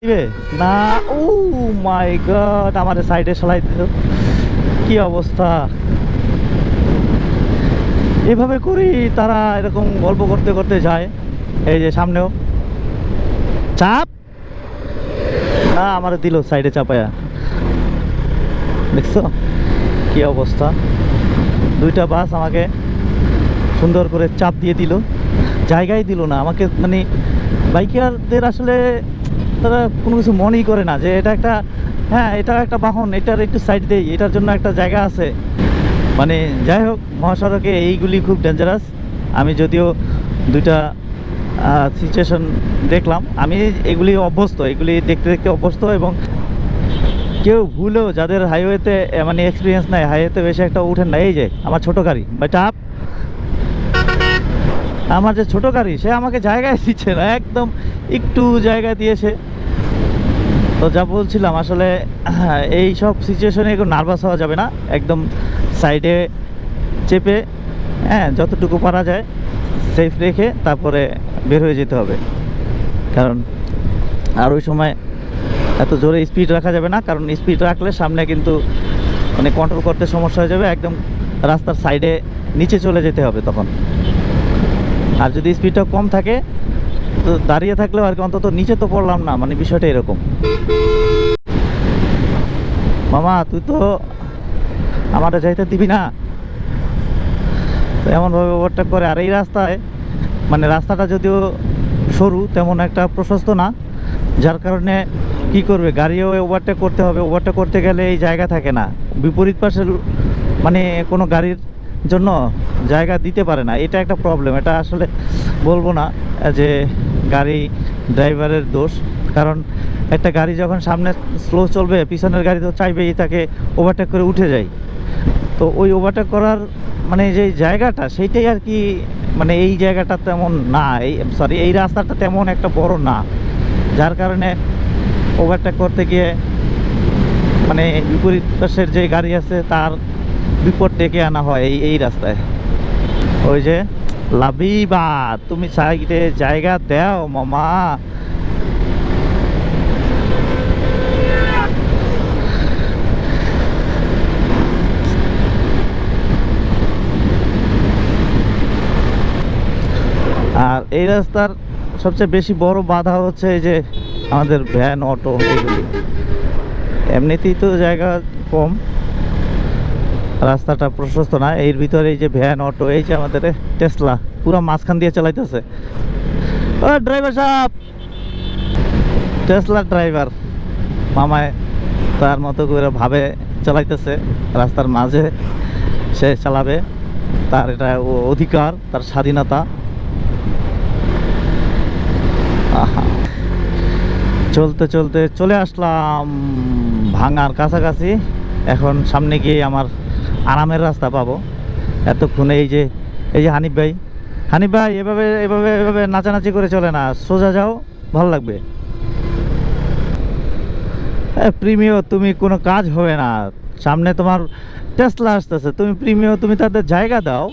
দিবে না। ও মাই গড, আমার সাইডে সলাই দিল, কি অবস্থা। এভাবে করি তারা এরকম গল্প করতে করতে যায়। এই যে সামনেও চাপ না, আমার দিল সাইডে চাপায়া, দেখছো কি অবস্থা। দুইটা বাস আমাকে সুন্দর করে চাপ দিয়ে দিল, জায়গায় দিল না আমাকে। মানে বাইকারদের আসলে তারা কোনো কিছু মনেই করে না যে এটা একটা, হ্যাঁ এটা একটা বাহন, এটার একটু সাইড দেই, এটার জন্য একটা জায়গা আছে। মানে যাই হোক, মহাসড়কে এইগুলি খুব ডেঞ্জারাস। আমি যদিও দুইটা সিচুয়েশন দেখলাম, আমি এগুলি অভ্যস্ত, এগুলি দেখতে দেখতে অভ্যস্ত। এবং কেউ ভুলেও যাদের হাইওয়েতে মানে এক্সপিরিয়েন্স নাই, হাইওয়েতে বেশি একটা উঠেন না। এই যে আমার ছোটো গাড়ি বা চাপ, আমার যে ছোটো গাড়ি সে আমাকে জায়গায় দিচ্ছে না, একদম একটু জায়গা দিয়েছে। তো যা বলছিলাম আসলে, এই সব সিচুয়েশনে একটু নার্ভাস হওয়া যাবে না, একদম সাইডে চেপে, হ্যাঁ যতটুকু পারা যায় সেফ রেখে তারপরে বের হয়ে যেতে হবে। কারণ আর ওই সময় এত জোরে স্পিড রাখা যাবে না, কারণ স্পিড রাখলে সামনে কিন্তু মানে কন্ট্রোল করতে সমস্যা হয়ে যাবে, একদম রাস্তার সাইডে নিচে চলে যেতে হবে তখন। আর যদি স্পিডটা কম থাকে তো দাঁড়িয়ে থাকলেও আর কি অন্তত নিচে তো পড়লাম না, মানে বিষয়টা এরকম। মামা তুই তো আমারটা যাইতে দিবি না, তো এমনভাবে ওভারটেক করে। আর এই রাস্তায় মানে রাস্তাটা যদিও সরু, তেমন একটা প্রশস্ত না, যার কারণে কি করবে, গাড়িও ওভারটেক করতে হবে। ওভারটেক করতে গেলে এই জায়গা থাকে না, বিপরীত পাশের মানে কোনো গাড়ির জন্য জায়গা দিতে পারে না। এটা একটা প্রবলেম। এটা আসলে বলবো না যে গাড়ি ড্রাইভারের দোষ, কারণ একটা গাড়ি যখন সামনে স্লো চলবে, পিছনের গাড়ি তো চাইবেই তাকে ওভারটেক করে উঠে যায়। তো ওই ওভারটেক করার মানে যে জায়গাটা সেইটাই আর কি, মানে এই জায়গাটা তেমন না, এই রাস্তাটা তেমন একটা বড় না, যার কারণে ওভারটেক করতে গিয়ে মানে বিপরীত পাশের যে গাড়ি আছে তার বিপদ ডেকে আনা হয় এই রাস্তায়। ওই যে লাভি বা তুমি সাইডে জায়গা দাও মামা। আর এই রাস্তার সবচেয়ে বেশি বড় বাধা হচ্ছে এই যে আমাদের ভ্যান, অটো, এগুলি। এমনিতেই তো জায়গা কম, রাস্তাটা প্রশস্ত না, এর ভিতরে এই যে ভ্যান, অটো, এই যে আমাদের টেসলা পুরো মাঝখান দিয়ে চালাইতেছে। ও ড্রাইভার সাহেব, টেসলার ড্রাইভার মামায় তার মতো করে ভাবে চালাইতেছে, রাস্তার মাঝে সে চালাবে, তার এটা অধিকার, তার স্বাধীনতা। আহা, চলতে চলতে চলে আসলাম ভাঙার কাছাকাছি। এখন সামনে গিয়ে আমার আরামের রাস্তা পাবো। এতক্ষণে এই যে হানিফ ভাই, হানিফ ভাই এভাবে এভাবে এভাবে নাচানাচি করে চলে না, সোজা যাও, ভালো লাগবে। প্রিমিয় তুমি কোনো কাজ হবে না, সামনে তোমার টেসলা আসতেছে, তুমি প্রিমিয়, তুমি তাদের জায়গা দাও।